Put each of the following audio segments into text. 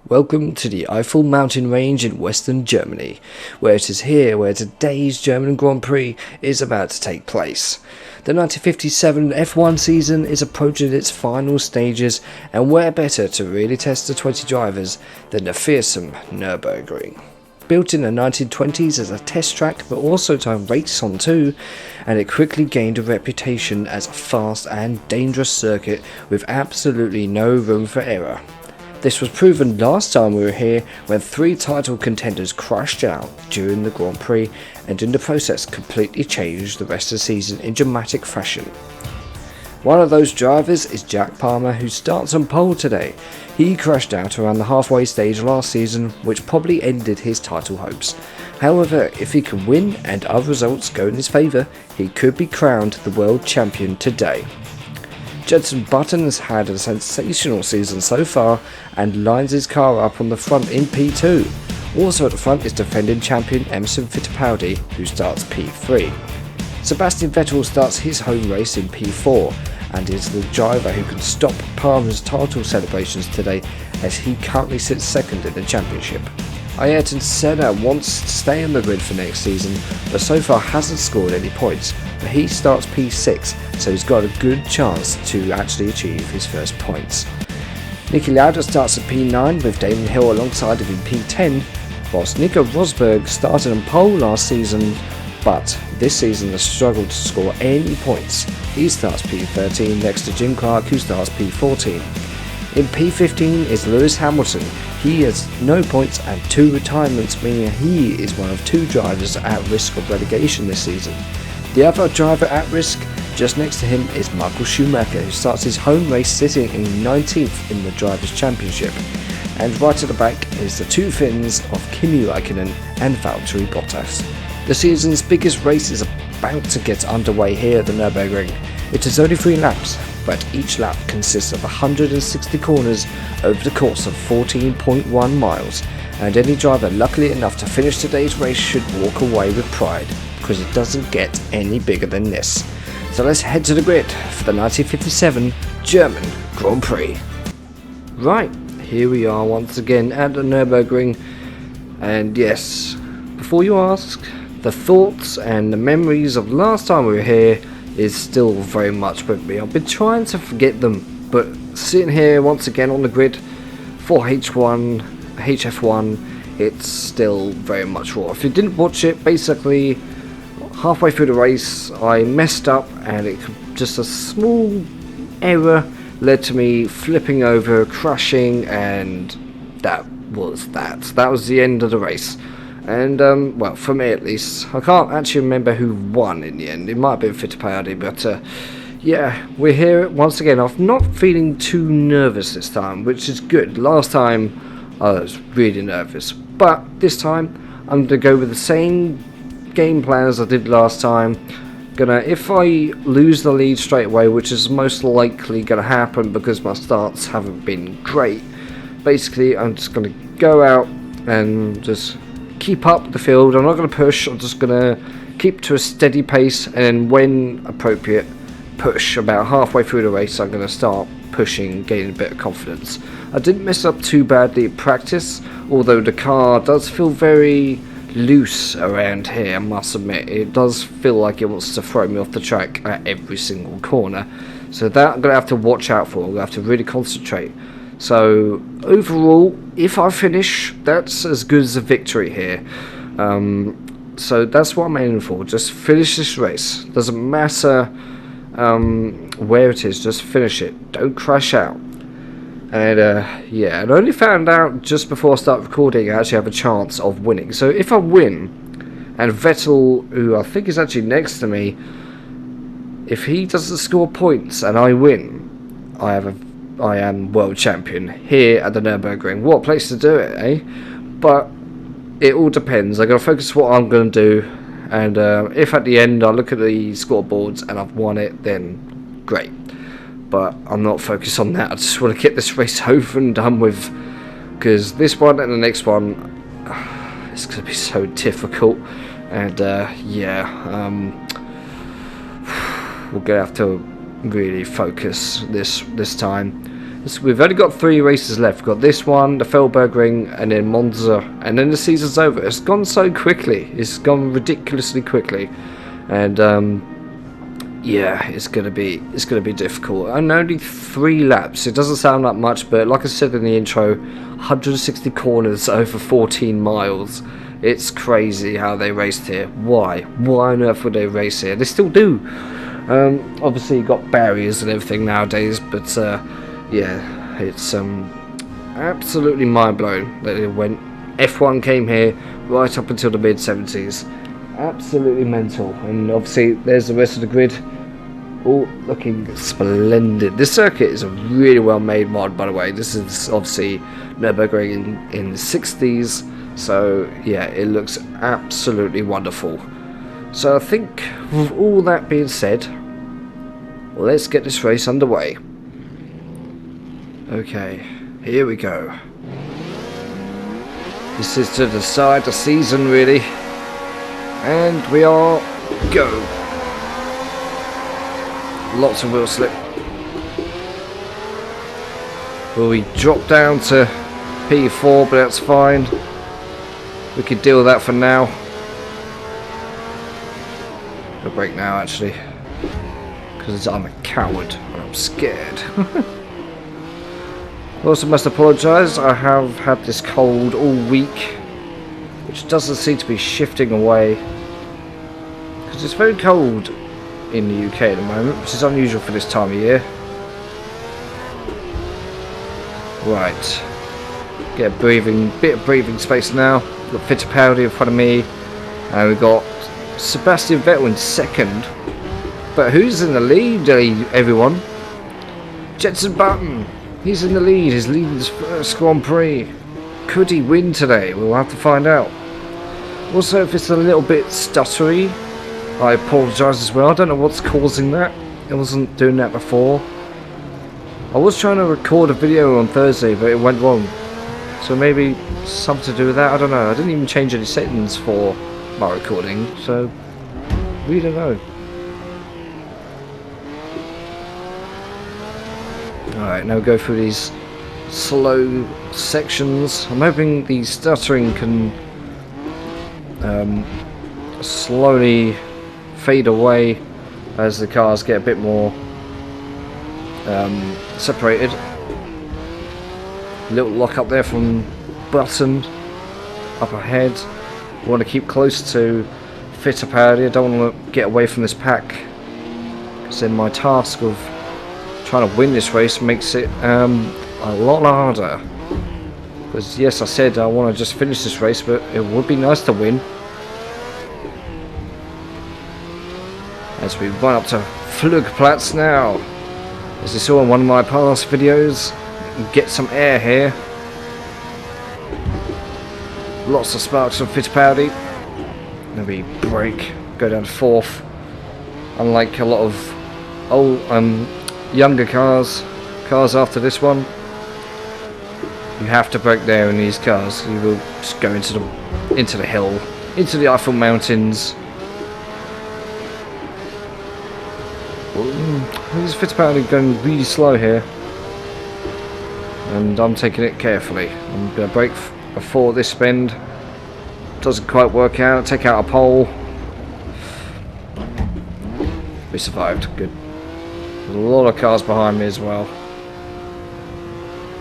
Welcome to the Eiffel mountain range in western Germany, where it is here where today's German Grand Prix is about to take place. The 1957 F1 season is approaching its final stages, and where better to really test the 20 drivers than the fearsome Nürburgring. Built in the 1920s as a test track but also to race on too, and it quickly gained a reputation as a fast and dangerous circuit with absolutely no room for error. This was proven last time we were here when 3 title contenders crashed out during the Grand Prix and in the process completely changed the rest of the season in dramatic fashion. One of those drivers is Jack Palmer, who starts on pole today. He crashed out around the halfway stage last season, which probably ended his title hopes. However, if he can win and other results go in his favour, he could be crowned the world champion today. Jenson Button has had a sensational season so far and lines his car up on the front in P2. Also at the front is defending champion Emerson Fittipaldi, who starts P3. Sebastian Vettel starts his home race in P4 and is the driver who can stop Palmer's title celebrations today, as he currently sits second in the championship. Ayrton Senna wants to stay on the grid for next season, but so far hasn't scored any points, but he starts P6, so he's got a good chance to actually achieve his first points. Niki Lauda starts at P9 with Damon Hill alongside him in P10, whilst Nico Rosberg started on pole last season, but this season has struggled to score any points. He starts P13 next to Jim Clark, who starts P14. In P15 is Lewis Hamilton. He has no points and 2 retirements, meaning he is one of 2 drivers at risk of relegation this season. The other driver at risk just next to him is Michael Schumacher, who starts his home race sitting in 19th in the Drivers' Championship. And right at the back is the 2 Finns of Kimi Räikkönen and Valtteri Bottas. The season's biggest race is about to get underway here at the Nürburgring. It is only 3 laps, but each lap consists of 160 corners over the course of 14.1 miles, and any driver lucky enough to finish today's race should walk away with pride, because it doesn't get any bigger than this. So let's head to the grid for the 1957 German Grand Prix. Right, here we are once again at the Nürburgring, and yes, before you ask, the thoughts and the memories of last time we were here is still very much with me. I've been trying to forget them, but sitting here once again on the grid for HF1, it's still very much raw. If you didn't watch it, basically halfway through the race I messed up and just a small error led to me flipping over, crashing, and that was the end of the race. And, well, for me at least, I can't actually remember who won in the end. It might have been Fittipaldi, but, yeah, we're here once again. I'm not feeling too nervous this time, which is good. Last time, I was really nervous. But this time, I'm going to go with the same game plan as I did last time. If I lose the lead straight away, which is most likely going to happen because my starts haven't been great, basically, I'm just going to go out and just keep up the field. I'm not going to push, I'm just going to keep to a steady pace, and when appropriate, push. About halfway through the race I'm going to start pushing, gaining a bit of confidence. I didn't mess up too badly at practice, although the car does feel very loose around here, I must admit. It does feel like it wants to throw me off the track at every single corner, so that I'm going to have to watch out for. I'm going to have to really concentrate. So overall, if I finish, that's as good as a victory here. So that's what I'm aiming for. Just finish this race. Doesn't matter where it is, just finish it. Don't crash out. And yeah, and I only found out just before I start recording I actually have a chance of winning. So if I win, and Vettel, who I think is actually next to me, if he doesn't score points and I win, I am world champion here at the Nürburgring. What a place to do it, eh? But it all depends. I'm going to focus on what I'm going to do, and if at the end I look at the scoreboards and I've won it, then great. But I'm not focused on that. I just want to get this race over and done with, because this one and the next one, it's going to be so difficult. And yeah, we're going to have to really focus this time. We've only got 3 races left. We've got this one, the Nürburgring, and then Monza, and then the season's over. It's gone so quickly. It's gone ridiculously quickly, and yeah, it's gonna be difficult. And only 3 laps. It doesn't sound like much, but like I said in the intro, 160 corners over 14 miles. It's crazy how they raced here. Why on earth would they race here? They still do. Obviously, you've got barriers and everything nowadays, but yeah, it's absolutely mind-blowing that it went. F1 came here right up until the mid-70s. Absolutely mental. And obviously, there's the rest of the grid, all looking splendid. This circuit is a really well-made mod, by the way. This is obviously Nürburgring in the 60s, so yeah, it looks absolutely wonderful. So I think, with all that being said, let's get this race underway. Okay, here we go. This is to decide the season, really. And we are go. Lots of wheel slip. Well, we drop down to P4, but that's fine. We could deal with that for now. I'll break now, actually, because I'm a coward and I'm scared. Also must apologise, I have had this cold all week, which doesn't seem to be shifting away, because it's very cold in the UK at the moment, which is unusual for this time of year. Right, get a bit of breathing space now. We've got Fittipaldi in front of me, and we've got Sebastian Vettel in second. But who's in the lead, everyone? Jenson Button. He's in the lead. He's leading his first Grand Prix. Could he win today? We'll have to find out. Also, if it's a little bit stuttery, I apologise as well. I don't know what's causing that. I wasn't doing that before. I was trying to record a video on Thursday, but it went wrong. So maybe something to do with that. I don't know. I didn't even change any settings for my recording, so we don't know. Alright, now go through these slow sections. I'm hoping the stuttering can slowly fade away as the cars get a bit more separated. Little lock up there from Button up ahead. I want to keep close to Fittipaldi. I don't want to get away from this pack, because then my task of trying to win this race makes it a lot harder. Because yes, I said I want to just finish this race, but it would be nice to win. As we run up to Flugplatz now, as you saw in one of my past videos, get some air here. Lots of sparks from Fittipaldi. Then we brake, go down to 4th. Unlike a lot of old, younger cars after this one, you have to brake there in these cars. You will just go into the hill, into the Eiffel Mountains. This Fittipaldi going really slow here, and I'm taking it carefully. I'm going to brake before this bend. Doesn't quite work out. Take out a pole. We survived. Good. There's a lot of cars behind me as well.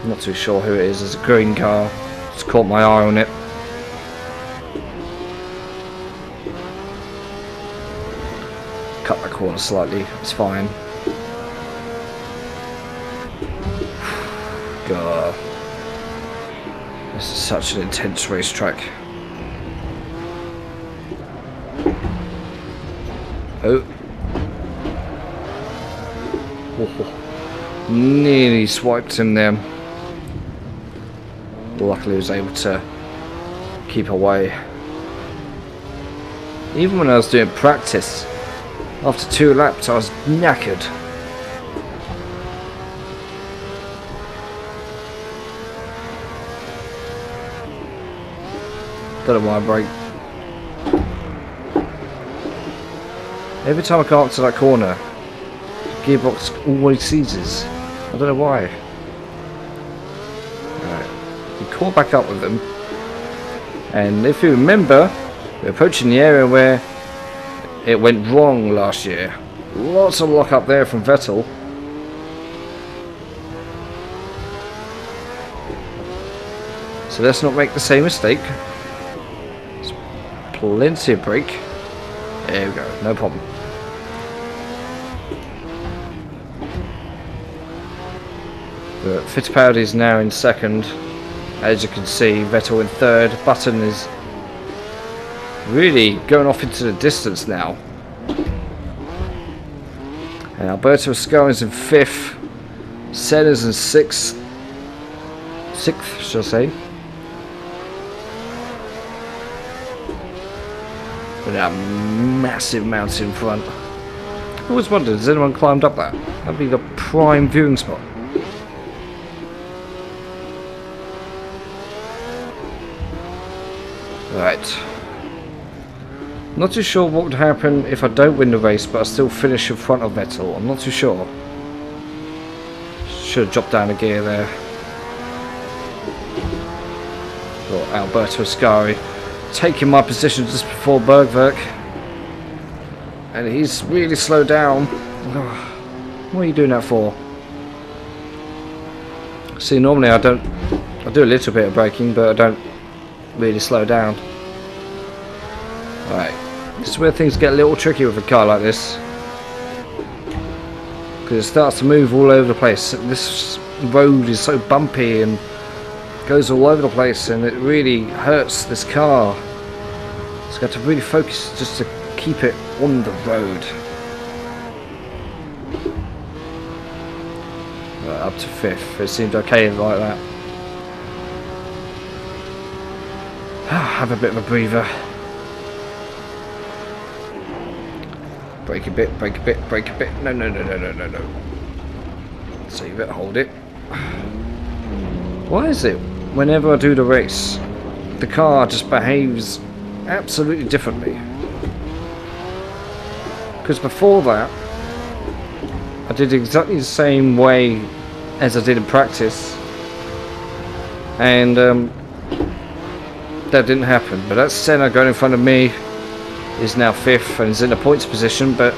I'm not too sure who it is. There's a green car. Just caught my eye on it. Cut the corner slightly. It's fine. God. This is such an intense racetrack. Oh. Oh. Nearly swiped him there. Luckily I was able to keep away. Even when I was doing practice, after 2 laps I was knackered. Don't know why I brake. Every time I come up to that corner, the gearbox always seizes. I don't know why. We caught back up with them. And if you remember, we're approaching the area where it went wrong last year. Lots of lock up there from Vettel. So let's not make the same mistake. There's plenty of brake. There we go, no problem. But Fittipaldi is now in second. As you can see, Vettel in third. Button is really going off into the distance now. And Alberto Ascari is in fifth. Senna's in sixth. Sixth, shall I say. With that massive mountain in front. I always wondered, has anyone climbed up that? That'd be the prime viewing spot. Right. Not too sure what would happen if I don't win the race, but I still finish in front of Vettel. I'm not too sure. Should have dropped down a gear there. Got Alberto Ascari taking my position just before Bergwerk. And he's really slowed down. What are you doing that for? See, normally I do a little bit of braking, but I don't really slow down. Right, this is where things get a little tricky with a car like this, because it starts to move all over the place. This road is so bumpy and goes all over the place, and it really hurts this car. So got to really focus just to keep it on the road. Right, up to fifth. It seemed okay like that. Have a bit of a breather. Brake a bit, brake a bit, brake a bit. No. Save it, hold it. Why is it whenever I do the race, the car just behaves absolutely differently? Because before that, I did exactly the same way as I did in practice. And that didn't happen. But that Senna going in front of me is now fifth and is in a points position, but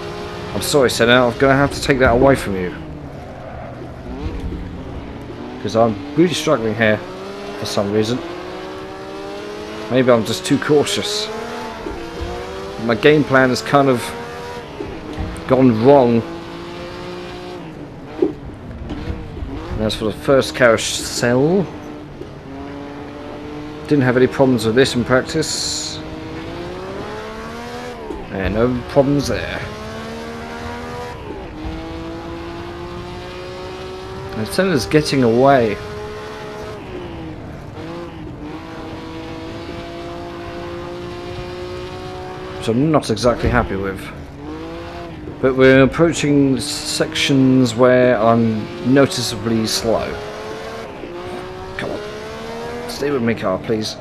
I'm sorry Senna, I'm going to have to take that away from you, because I'm really struggling here for some reason. Maybe I'm just too cautious. My game plan has kind of gone wrong. And as for the first carousel, didn't have any problems with this in practice. And no problems there. And Senna's getting away. Which I'm not exactly happy with. But we're approaching sections where I'm noticeably slow. Come on. Stay with me, car, please.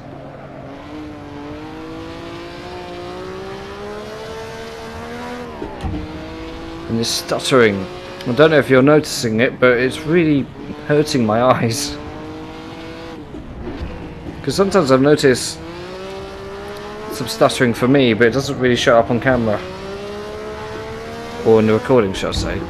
And this stuttering, I don't know if you're noticing it, but it's really hurting my eyes. Because sometimes I've noticed some stuttering for me, but it doesn't really show up on camera. Or in the recording, shall I say.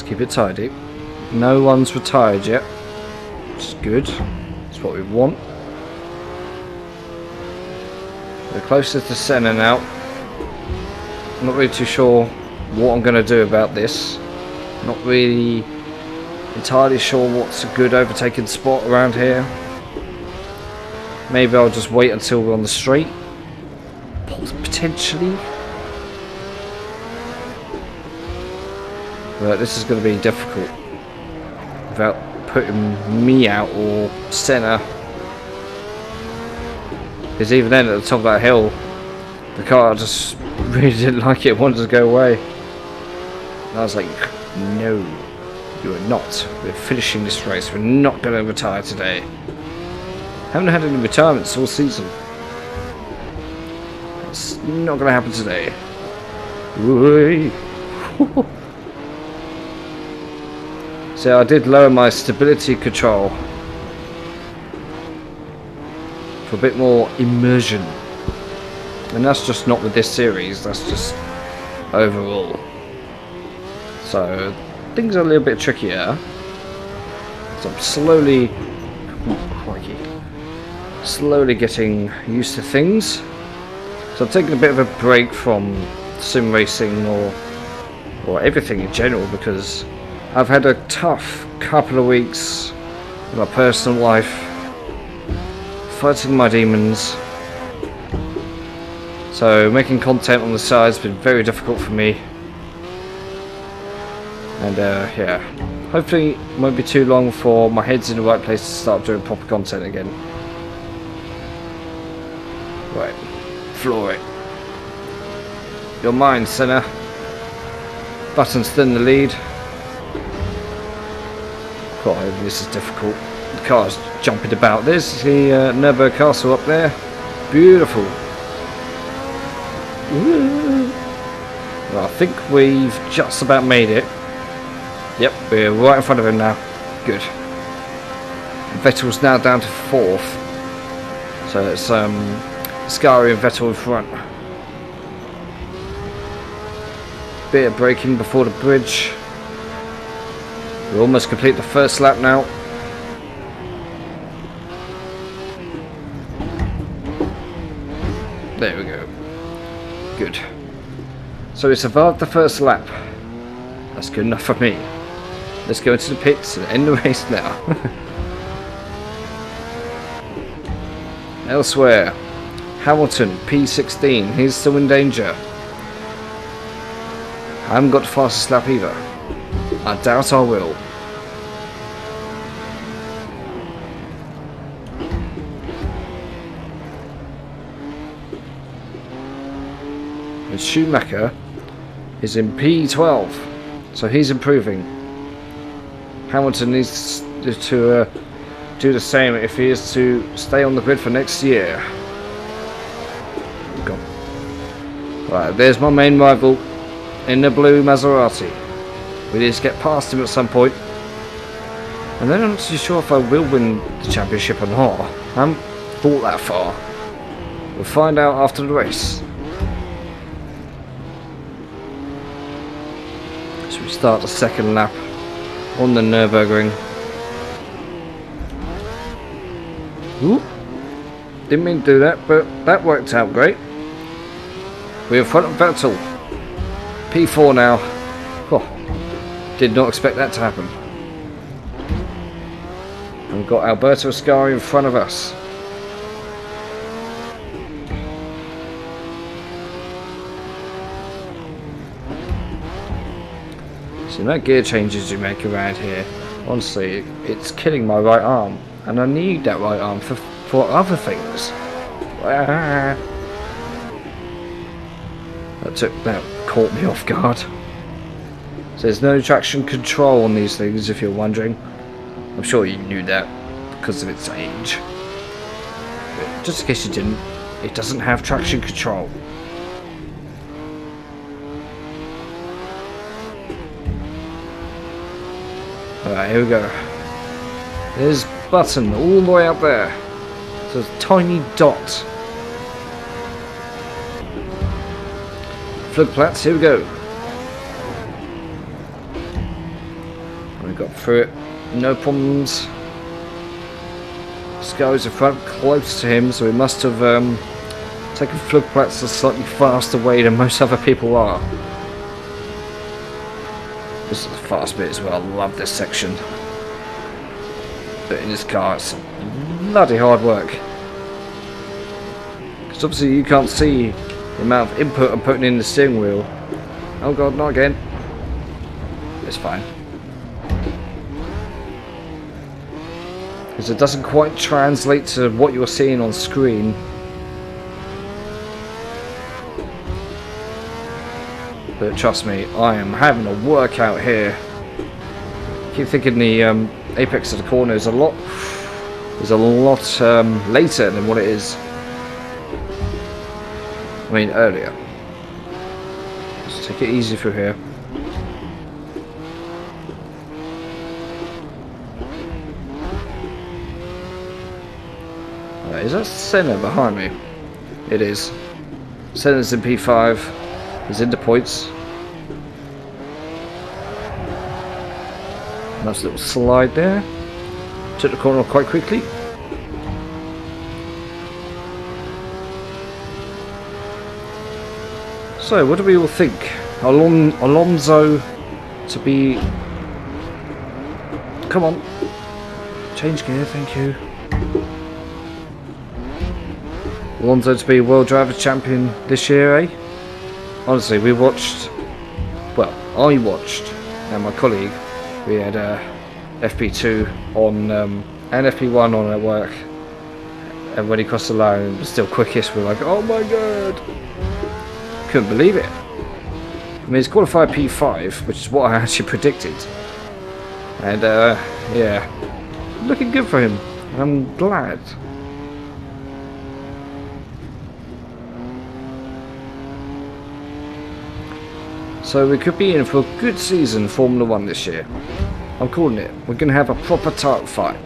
Keep it tidy. No one's retired yet, which is good. That's what we want. We're closer to Senna now. I'm not really too sure what I'm going to do about this. Not really entirely sure what's a good overtaking spot around here. Maybe I'll just wait until we're on the straight. Potentially. But this is going to be difficult without putting me out or Senna. Because even then at the top of that hill, the car just really didn't like it, wanted to go away. And I was like, no, you are not. We're finishing this race. We're not going to retire today. Haven't had any retirements all season. not going to happen today. Whee. So I did lower my stability control for a bit more immersion. And that's just not with this series, that's just overall. So things are a little bit trickier. So I'm slowly, slowly getting used to things. So I'm taking a bit of a break from sim racing or everything in general, because I've had a tough couple of weeks in my personal life, fighting my demons. So making content on the side has been very difficult for me. And yeah, hopefully it won't be too long before my head's in the right place to start doing proper content again. Right, floor it. You're mine, Senna. Button's still in the lead. God, this is difficult. The car's jumping about. There's the Nürburgring Castle up there. Beautiful. Well, I think we've just about made it. Yep, we're right in front of him now. Good. Vettel's now down to 4th. So it's Scary and Vettel in front. Bit of braking before the bridge. We almost complete the first lap now. There we go. Good. So we survived the first lap. That's good enough for me. Let's go into the pits and end the race now. Elsewhere, Hamilton, P16. He's still in danger. I haven't got the fastest lap either. I doubt I will. And Schumacher is in P12, so he's improving. Hamilton needs to do the same if he is to stay on the grid for next year. Go. Right, there's my main rival in the blue Maserati. We need to get past him at some point. And then I'm not too sure if I will win the championship or not. I haven't thought that far. We'll find out after the race. So we start the second lap on the Nürburgring. Ooh, didn't mean to do that, but that worked out great. We're in front of Vettel. P4 now. Oh, did not expect that to happen. And we've got Alberto Ascari in front of us. So no gear changes you make around here. Honestly, it's killing my right arm. And I need that right arm for other things. That caught me off guard. So there's no traction control on these things, if you're wondering. I'm sure you knew that because of its age. But just in case you didn't, it doesn't have traction control. Alright, here we go. There's Button all the way up there. So it's a tiny dot. Flugplatz, here we go. We got through it, no problems. Sky's in front, close to him, so we must have taken Flugplatz a slightly faster way than most other people are. This is a fast bit as well, I love this section. But in this car it's bloody hard work. Because obviously you can't see the amount of input I'm putting in the steering wheel. Oh god, not again. It's fine. Because it doesn't quite translate to what you're seeing on screen. But trust me, I am having a workout here. I keep thinking the apex of the corner is a lot later than what it is. I mean earlier. Let's take it easy through here. Is that Senna behind me? It is. Senna's in P5. He's into points. Nice little slide there. Took the corner quite quickly. So, what do we all think? Alonso to be... Come on. Change gear, thank you. Alonso to be World Driver Champion this year, eh? Honestly, we watched... Well, I watched, and my colleague, we had FP2 on, and FP1 on at work. And when he crossed the line, it was still quickest. We were like, oh my god! Couldn't believe it. I mean, he's qualified P5, which is what I actually predicted. And, yeah. Looking good for him. I'm glad. So we could be in for a good season Formula 1 this year. I'm calling it. We're going to have a proper title fight.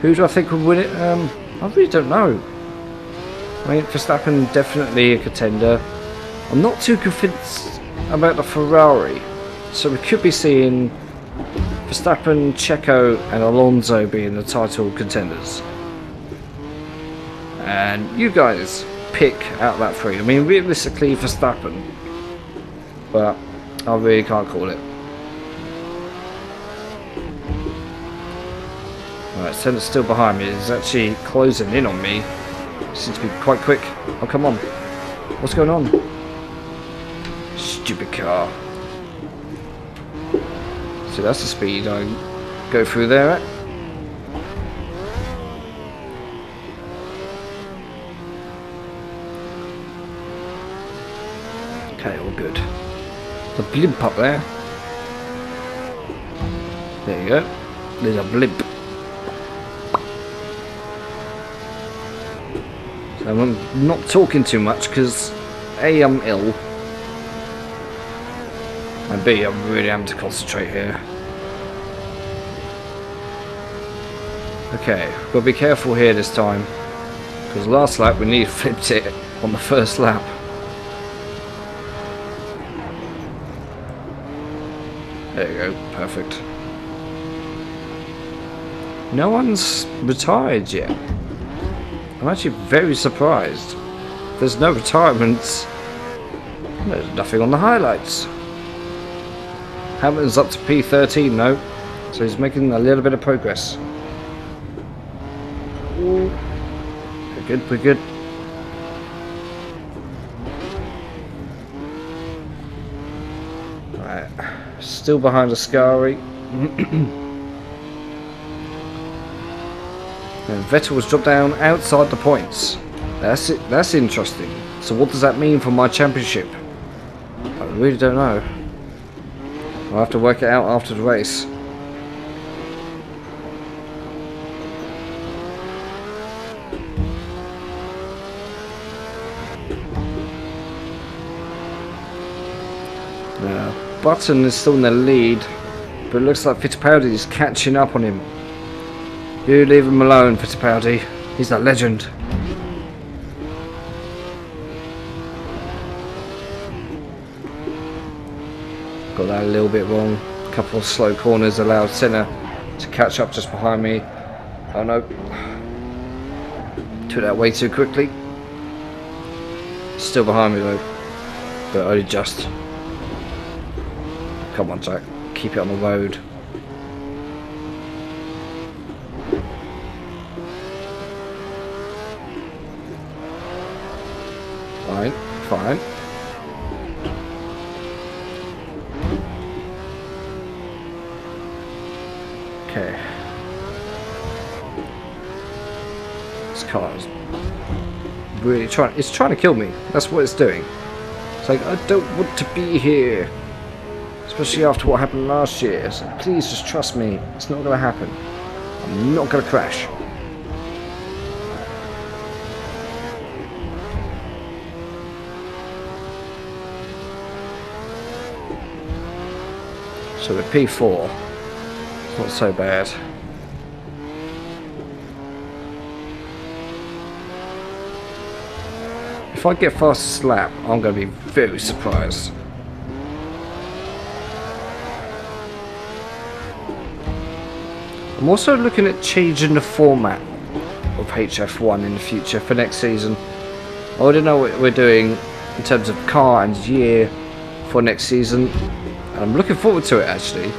Who do I think will win it? I really don't know. I mean, Verstappen definitely a contender. I'm not too convinced about the Ferrari. So we could be seeing Verstappen, Checo and Alonso being the title contenders. And you guys pick out that three. I mean, realistically Verstappen. But I really can't call it. Alright, Senna's still behind me. He's actually closing in on me. Seems to be quite quick. Oh, come on. What's going on? Stupid car. So that's the speed I go through there at. Okay, all good. The blimp up there. There you go. There's a blimp. So I'm not talking too much because A, I'm ill. And B, I'm really having to concentrate here. Okay, we'll be careful here this time. Because last lap we nearly flipped it on the first lap. There you go, perfect. No one's retired yet. I'm actually very surprised. There's no retirements. There's nothing on the highlights. Hamilton's up to P13 though, so he's making a little bit of progress. We're good, we're good. Right, still behind Ascari. And Vettel was dropped down outside the points. That's it. That's interesting. So what does that mean for my championship? I really don't know. I'll have to work it out after the race. Button is still in the lead, but it looks like Fittipaldi is catching up on him. You leave him alone, Fittipaldi. He's a legend. Got that a little bit wrong. A couple of slow corners allowed Senna to catch up just behind me. Oh no. Took that way too quickly. Still behind me though. But only just. Come on, Jack. Keep it on the road. Fine, fine. Okay. This car is really it's trying to kill me. That's what it's doing. It's like, I don't want to be here. Especially after what happened last year. So please just trust me. It's not going to happen. I'm not going to crash. So with P4, it's not so bad. If I get fastest lap, I'm going to be very surprised. I'm also looking at changing the format of HF1 in the future for next season. I already know what we're doing in terms of car and year for next season. I'm looking forward to it actually.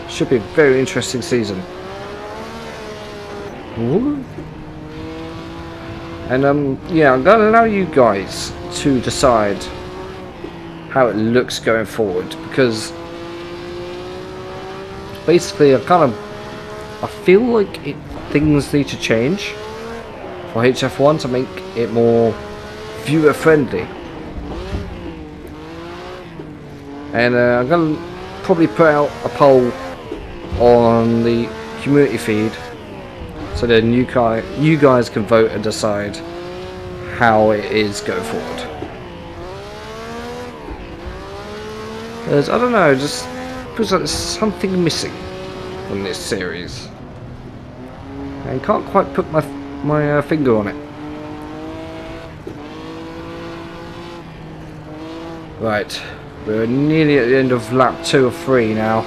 Should be a very interesting season. Ooh. And yeah, I'm gonna allow you guys to decide how it looks going forward, because basically I feel like things need to change for HF1 to make it more viewer friendly. And I'm going to probably put out a poll on the community feed so then you guys can vote and decide how it is going forward. Because I don't know, just feels like there's something missing from this series. And can't quite put my finger on it. Right. We're nearly at the end of lap 2 or 3 now.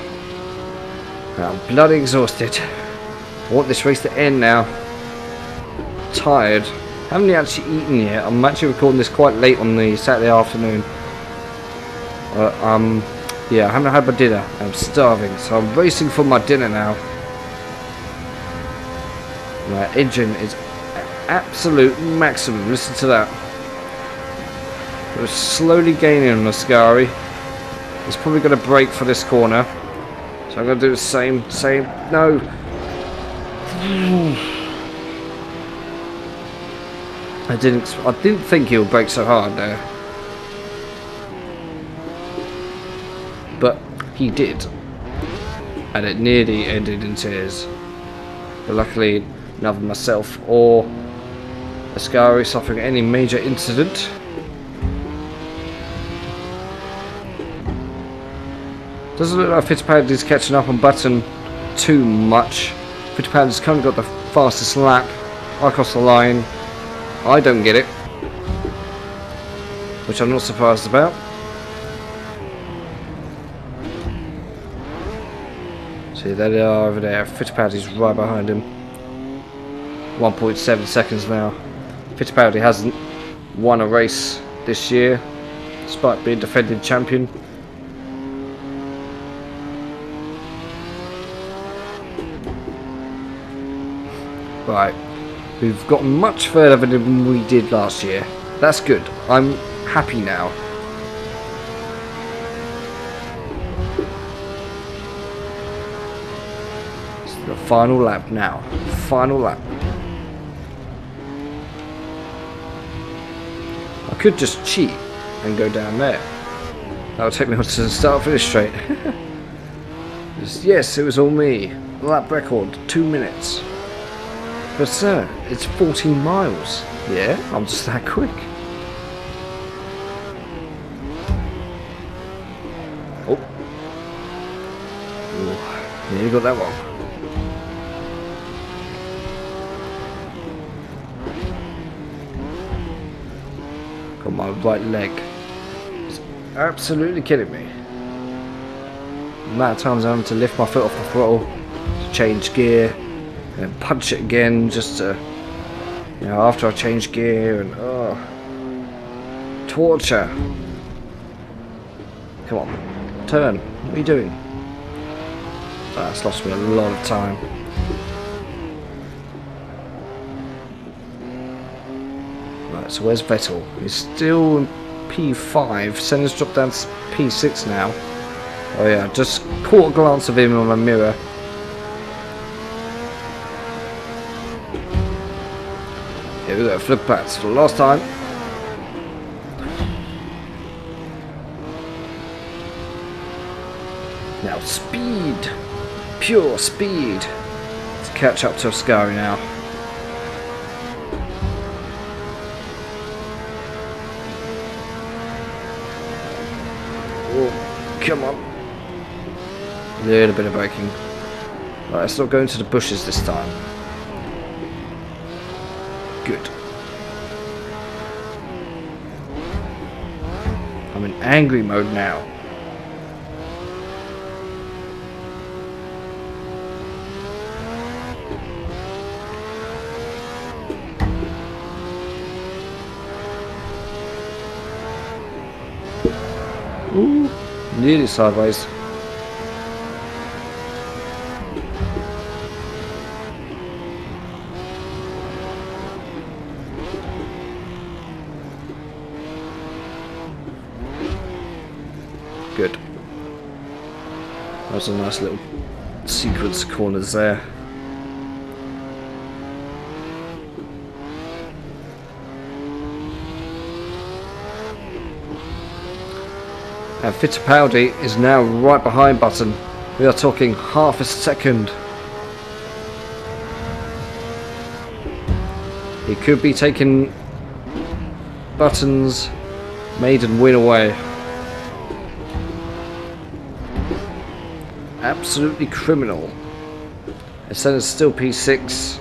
I'm bloody exhausted. I want this race to end now. Tired. Haven't actually eaten yet. I'm actually recording this quite late on the Saturday afternoon. Yeah, I haven't had my dinner. I'm starving, so I'm racing for my dinner now. My engine is absolute maximum. Listen to that. We're slowly gaining on the Ascari. It's probably going to brake for this corner, so I'm going to do the same. No. I didn't think he would brake so hard there, but he did, and it nearly ended in tears. But luckily, neither myself or Ascari suffering any major incident. Doesn't look like Fittipaldi's catching up on Button too much. Fittipaldi's kind of got the fastest lap. I crossed the line. I don't get it, which I'm not surprised about. See, there they are over there. Fittipaldi's right behind him. 1.7 seconds now. Fittipaldi hasn't won a race this year, despite being defending champion. Right, we've got much further than we did last year. That's good. I'm happy now. It's the final lap now. Final lap. I could just cheat and go down there. That would take me on to the start finish straight. Yes, it was all me. Lap record, 2 minutes. But sir, it's 14 miles. Yeah, I'm just that quick. Oh. Ooh, nearly got that wrong. Got my right leg. It's absolutely killing me. The amount of times I'm having to lift my foot off the throttle to change gear and punch it again just to, you know, after I change gear, and torture. Come on, turn. What are you doing? That's lost me a lot of time. Right, so where's Vettel? He's still in P5. Senna's dropped down to P6 now. Oh yeah, just caught a glance of him on my mirror. Here we go, flip pats for the last time. Now speed, pure speed, to catch up to Ascari now. Come on. A little bit of braking. Right, let's not go into the bushes this time. Good. I'm in angry mode now. Ooh, nearly sideways. Good. That was a nice little sequence of corners there. And Fittipaldi is now right behind Button. We are talking half a second. He could be taking Button's maiden win away. Absolutely criminal. Senna's still P6.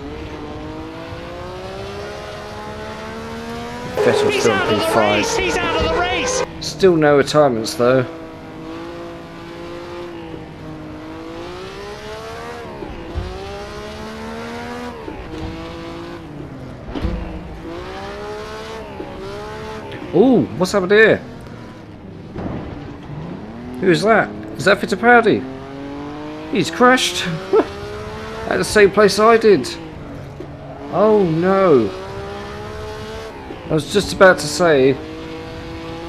Vettel's still P5. He's out of the race. Still no retirements though. Ooh, what's happened here? Who is that? Is that Fittipaldi? He's crashed at the same place I did. Oh no. I was just about to say,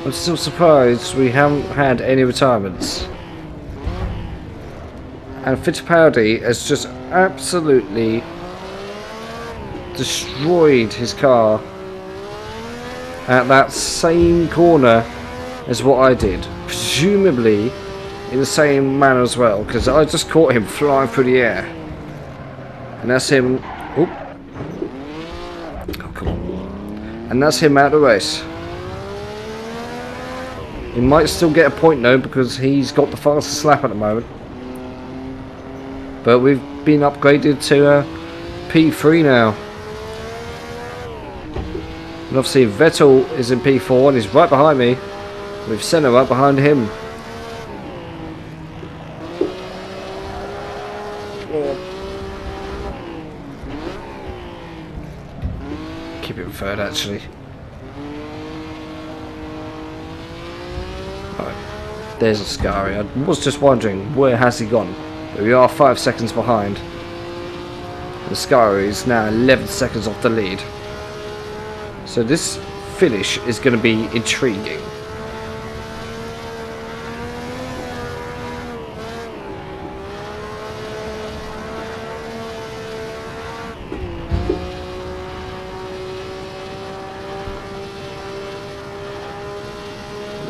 I'm still surprised we haven't had any retirements. And Fittipaldi has just absolutely destroyed his car at that same corner as what I did. Presumably in the same manner as well, because I just caught him flying through the air. And that's him. Oh, come on. And that's him out of the race. He might still get a point though, because he's got the fastest lap at the moment. But we've been upgraded to P3 now. And obviously Vettel is in P4 and he's right behind me, with Senna right behind him. Keep it third actually. Right. There's Ascari. I was just wondering, where has he gone? But we are 5 seconds behind. Ascari is now 11 seconds off the lead. So this finish is going to be intriguing.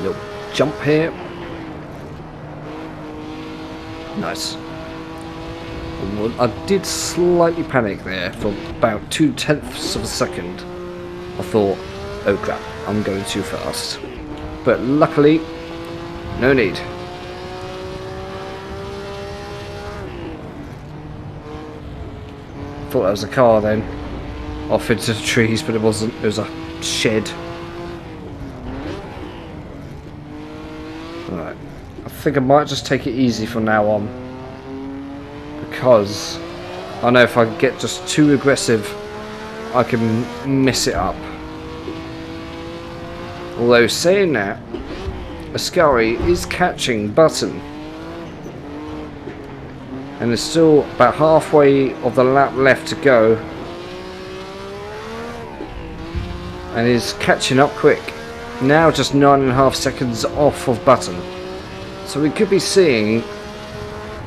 Little jump here. Nice. I did slightly panic there for about 0.2 of a second. I thought, oh crap, I'm going too fast. But luckily, no need. Thought that was a car then, off into the trees, but it wasn't. It was a shed. Alright, I think I might just take it easy from now on, because I know if I get just too aggressive, I can mess it up. Although saying that, Ascari is catching Button, and there's still about halfway of the lap left to go, and is catching up quick. Now just 9.5 seconds off of Button, so we could be seeing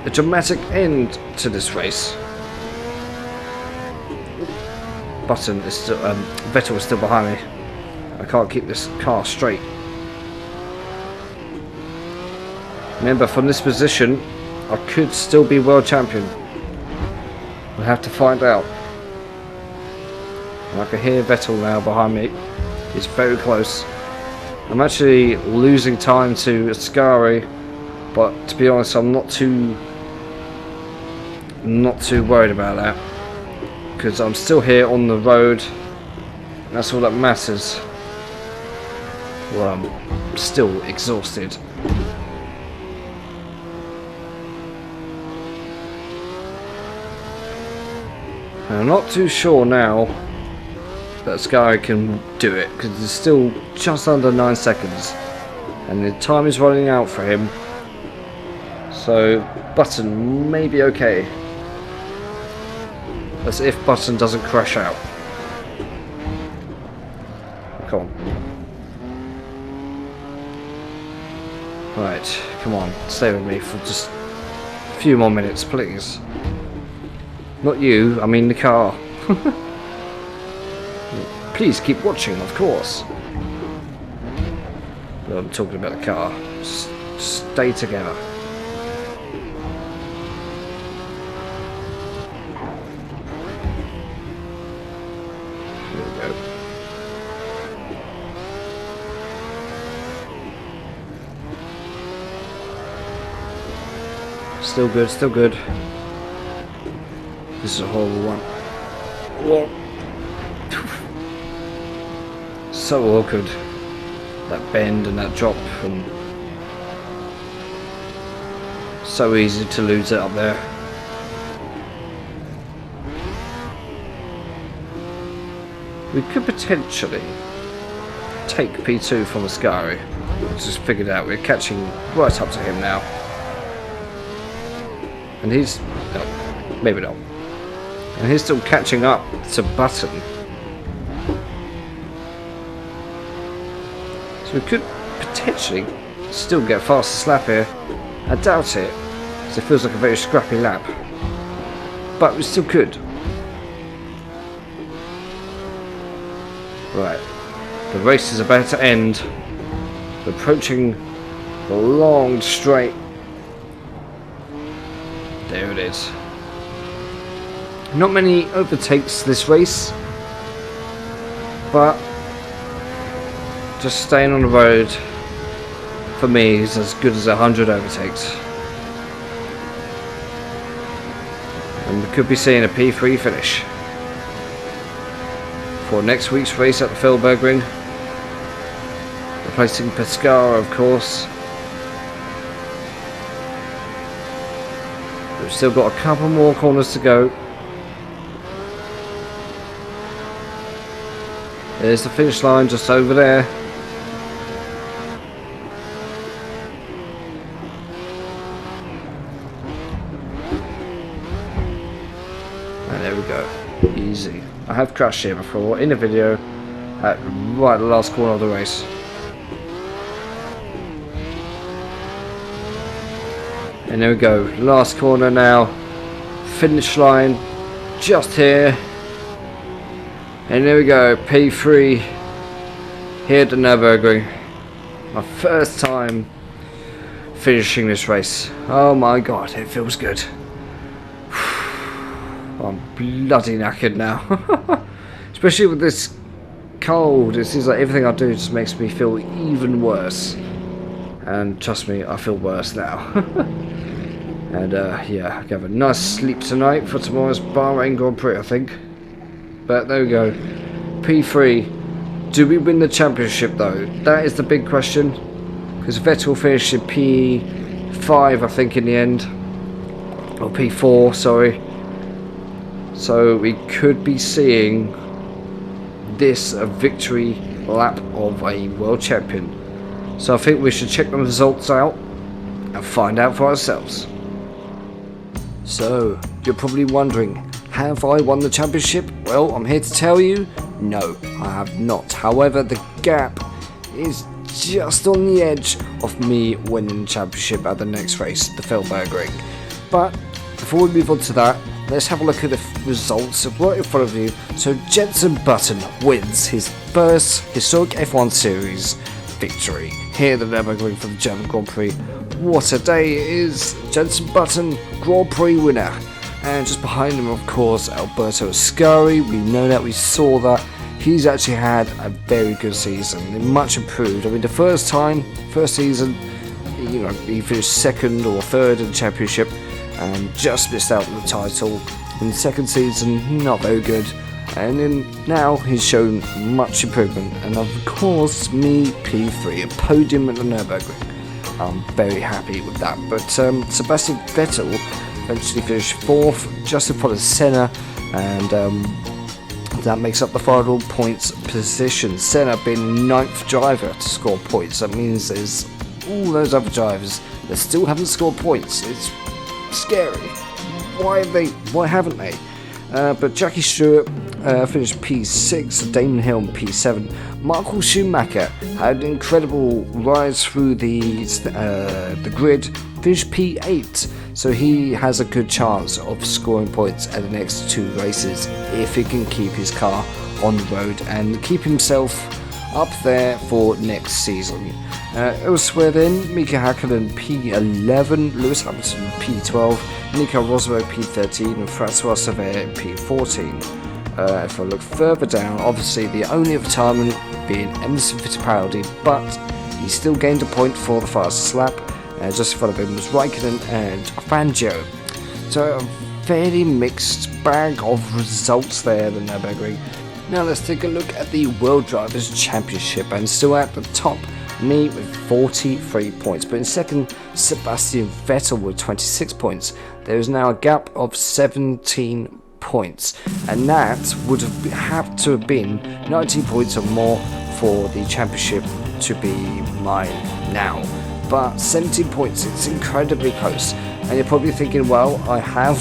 a dramatic end to this race. Button is still, Vettel is still behind me. I can't keep this car straight. Remember, from this position, I could still be world champion. We'll have to find out. And I can hear Vettel now behind me. He's very close. I'm actually losing time to Ascari But to be honest, I'm not too worried about that, because I'm still here on the road. And that's all that matters. Well, I'm still exhausted. And I'm not too sure now that Sky can do it, because it's still just under 9 seconds and the time is running out for him, so Button may be okay. As if Button doesn't crash out. Come on. Right, come on, stay with me for just a few more minutes, please. Not you, I mean the car. Please keep watching, of course. Well, I'm talking about the car. Just stay together. There we go. Still good, still good. This is a horrible one. Whoa. So awkward. That bend and that drop, and so easy to lose it up there. We could potentially take P2 from Ascari. We just figured out we're catching right up to him now. And he's... no, maybe not. And he's still catching up to Button. So we could potentially still get a faster slap here. I doubt it, because it feels like a very scrappy lap. But we still could. Right. The race is about to end. We're approaching the long straight. There it is. Not many overtakes this race, but just staying on the road for me is as good as 100 overtakes. And we could be seeing a P3 finish for next week's race at the Nürburgring, replacing Pescara, of course. We've still got a couple more corners to go. There's the finish line just over there. And there we go. Easy. I have crashed here before in a video at right the last corner of the race. And there we go. Last corner now. Finish line just here. And there we go, P3 here at the Nürburgring. My first time finishing this race. Oh my god, it feels good. I'm bloody knackered now. Especially with this cold, it seems like everything I do just makes me feel even worse. And trust me, I feel worse now. And yeah, I have a nice sleep tonight for tomorrow's Bahrain Grand Prix, I think. But there we go. P3. Do we win the championship though? That is the big question. Because Vettel finished in P5, I think, in the end. Or P4, sorry. So we could be seeing this a victory lap of a world champion. So I think we should check the results out and find out for ourselves. So, you're probably wondering, have I won the championship? Well, I'm here to tell you, no, I have not. However, the gap is just on the edge of me winning the championship at the next race, the Nürburgring. But before we move on to that, let's have a look at the results right in front of you. So Jenson Button wins his first historic F1 Series victory here at the Nürburgring for the German Grand Prix. What a day it is! Jenson Button, Grand Prix winner. And just behind him, of course, Alberto Ascari. We know that, we saw that. He's actually had a very good season, much improved. I mean, the first season, he he finished second or third in the championship and just missed out on the title. In the second season, not very good, and now he's shown much improvement, and of course me P3, a podium at the Nürburgring. I'm very happy with that. But Sebastian Vettel eventually finished 4th, just in front of Senna, and that makes up the final points position. Senna being 9th driver to score points. That means there's all those other drivers that still haven't scored points. It's scary. Why haven't they? But Jackie Stewart finished P6, Damon Hill P7. Michael Schumacher had an incredible rise through the grid, finished P8, so he has a good chance of scoring points at the next 2 races if he can keep his car on the road and keep himself up there for next season. Elsewhere then, Mika Häkkinen P11, Lewis Hamilton P12, Nico Rosberg P13 and Francois Xavier P14. If I look further down, obviously the only retirement being Emerson Fittipaldi, but he still gained a point for the fastest lap. Just in front of him was Raikkonen and Fangio. So a fairly mixed bag of results there, the Nürburgring. Now let's take a look at the World Drivers' Championship, and still at the top, me with 43 points, but in second, Sebastian Vettel with 26 points. There is now a gap of 17 points, and that would have to have been 19 points or more for the championship to be mine now. But 17 points, it's incredibly close, and you're probably thinking, well, I have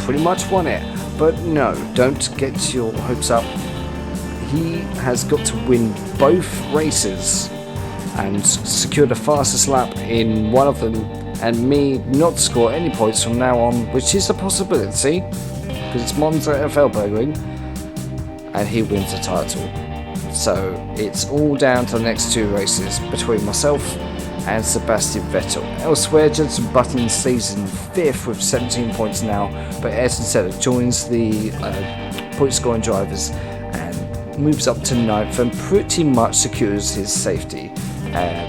pretty much won it. But no, don't get your hopes up. He has got to win both races and secure the fastest lap in one of them, and me not score any points from now on, which is a possibility because it's Monza at Nürburgring, and he wins the title. So it's all down to the next 2 races between myself and Sebastian Vettel. Elsewhere, Jenson Button stays in 5th with 17 points now, but Ayrton Senna joins the point scoring drivers and moves up to 9th and pretty much secures his safety.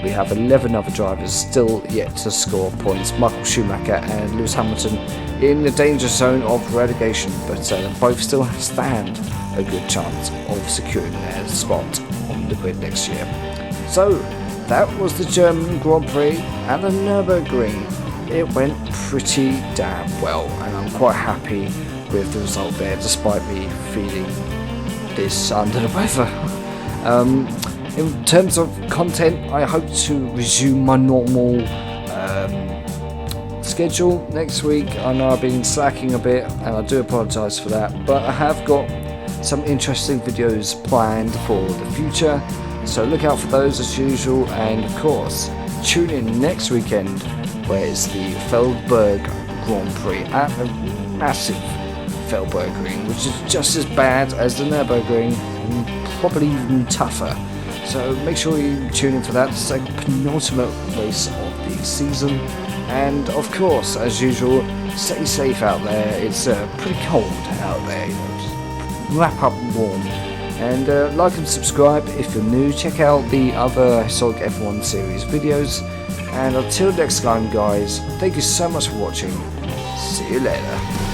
We have 11 other drivers still yet to score points. Michael Schumacher and Lewis Hamilton in the danger zone of relegation, but both still stand a good chance of securing their spot on the grid next year. So that was the German Grand Prix at the Nürburgring. It went pretty damn well, and I'm quite happy with the result there, despite me feeling this under the weather. In terms of content, I hope to resume my normal schedule next week. I know I've been slacking a bit, and I do apologise for that, but I have got some interesting videos planned for the future, so look out for those as usual, and of course tune in next weekend where it's the Feldberg Grand Prix at the massive Feldbergring, which is just as bad as the Nürburgring and probably even tougher. So make sure you tune in for that. It's like the penultimate race of the season, and of course, as usual, stay safe out there. It's pretty cold out there, just wrap up warm, and like and subscribe if you're new. Check out the other Historic F1 series videos, and until next time guys, thank you so much for watching. See you later.